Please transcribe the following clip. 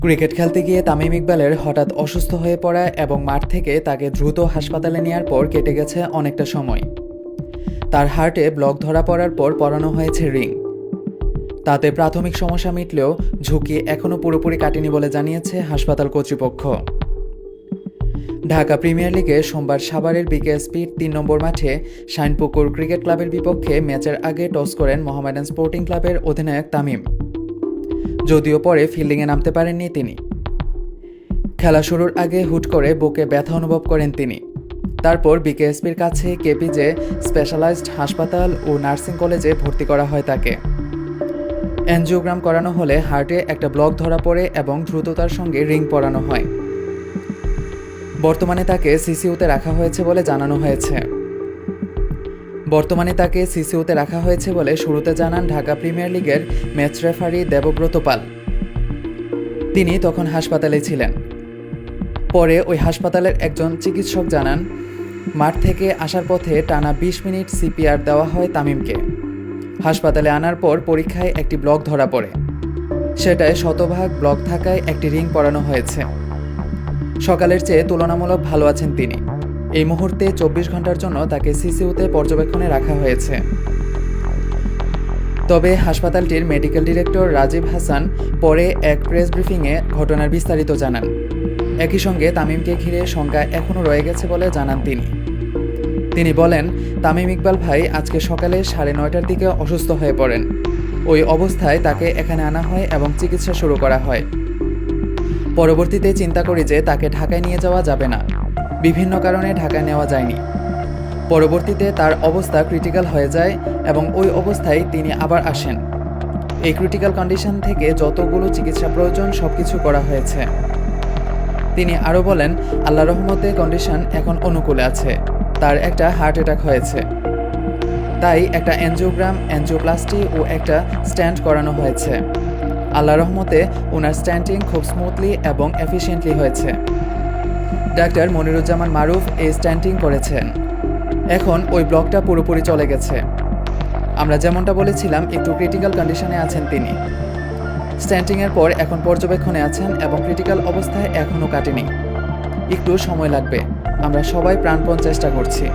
Cricket খেলতে গিয়ে তামিম ইকবালের হঠাৎ অসুস্থ হয়ে পড়া এবং মাঠ থেকে তাকে দ্রুত হাসপাতালে নেওয়ার পর কেটে গেছে অনেকটা সময়। তার হার্টে ব্লক ধরা পড়ার পর পরানো হয়েছে রিং। তাতে প্রাথমিক সমস্যা মিটলেও ঝুঁকি এখনও পুরোপুরি কাটেনি বলে জানিয়েছে হাসপাতাল কর্তৃপক্ষ। ঢাকা প্রিমিয়ার লিগে সোমবার সাভারের বিকেএসপির ৩ নম্বর মাঠে শাইনপুকুর ক্রিকেট ক্লাবের বিপক্ষে ম্যাচের আগে টস করেন মোহামেডান স্পোর্টিং ক্লাবের অধিনায়ক তামিম। যদিও পরে ফিল্ডিংয়ে নামতে পারেননি তিনি। খেলা শুরুর আগে হুট করে বুকে ব্যথা অনুভব করেন তিনি। তারপর বিকেএসপির কাছে কেপিজে স্পেশালাইজড হাসপাতাল ও নার্সিং কলেজে ভর্তি করা হয় তাকে। অ্যানজিওগ্রাম করানো হলে হার্টে একটা ব্লক ধরা পড়ে এবং দ্রুততার সঙ্গে রিং পরানো হয়। বর্তমানে তাকে সিসিইউতে রাখা হয়েছে বলে শুরুতে জানান ঢাকা প্রিমিয়ার লিগের ম্যাচ রেফারি দেবব্রত পাল। তিনি তখন হাসপাতালে ছিলেন। পরে ওই হাসপাতালের একজন চিকিৎসক জানান, মাঠ থেকে আসার পথে টানা ২০ মিনিট সিপিআর দেওয়া হয় তামিমকে। হাসপাতালে আনার পর পরীক্ষায় একটি ব্লক ধরা পড়ে। সেটায় শতভাগ ব্লক থাকায় একটি রিং পরানো হয়েছে। সকালের চেয়ে তুলনামূলক ভালো আছেন তিনি। এই মুহূর্তে ২৪ ঘন্টার জন্য তাকে সিসিইউতে পর্যবেক্ষণে রাখা হয়েছে। তবে হাসপাতালটির মেডিকেল ডিরেক্টর রাজীব হাসান পরে এক প্রেস ব্রিফিংয়ে ঘটনার বিস্তারিত জানান। একই সঙ্গে তামিমকে ঘিরে শঙ্কা এখনও রয়ে গেছে বলে জানান তিনি বলেন, তামিম ইকবাল ভাই আজকে সকালে ৯:৩০টার দিকে অসুস্থ হয়ে পড়েন। ওই অবস্থায় তাকে এখানে আনা হয় এবং চিকিৎসা শুরু করা হয়। পরবর্তীতে চিন্তা করি যে তাকে ঢাকায় নিয়ে যাওয়া যাবে না। বিভিন্ন কারণে ঢাকায় নেওয়া যায়নি। পরবর্তীতে তার অবস্থা ক্রিটিক্যাল হয়ে যায় এবং ওই অবস্থায় তিনি আবার আসেন। এই ক্রিটিক্যাল কন্ডিশন থেকে যতগুলো চিকিৎসা প্রয়োজন সবকিছু করা হয়েছে। তিনি আরও বলেন, আল্লাহর রহমতে কন্ডিশন এখন অনুকূলে আছে। তার একটা হার্ট অ্যাটাক হয়েছে, তাই একটা অ্যানজিওপ্লাস্টি ও একটা স্ট্যান্ট করানো হয়েছে। আল্লাহর রহমতে ওনার স্ট্যান্টিং খুব স্মুথলি এবং এফিশিয়েন্টলি হয়েছে। ডাক্তার মনিরুজ্জামান মারুফ এই স্ট্যান্টিং করেছেন। এখন ওই ব্লকটা পুরোপুরি চলে গেছে। আমরা যেমনটা বলেছিলাম, একটু ক্রিটিক্যাল কন্ডিশনে আছেন তিনি। স্ট্যান্টিংয়ের পর এখন পর্যবেক্ষণে আছেন এবং ক্রিটিক্যাল অবস্থায় এখনও কাটেনি। একটু সময় লাগবে। আমরা সবাই প্রাণপণ চেষ্টা করছি।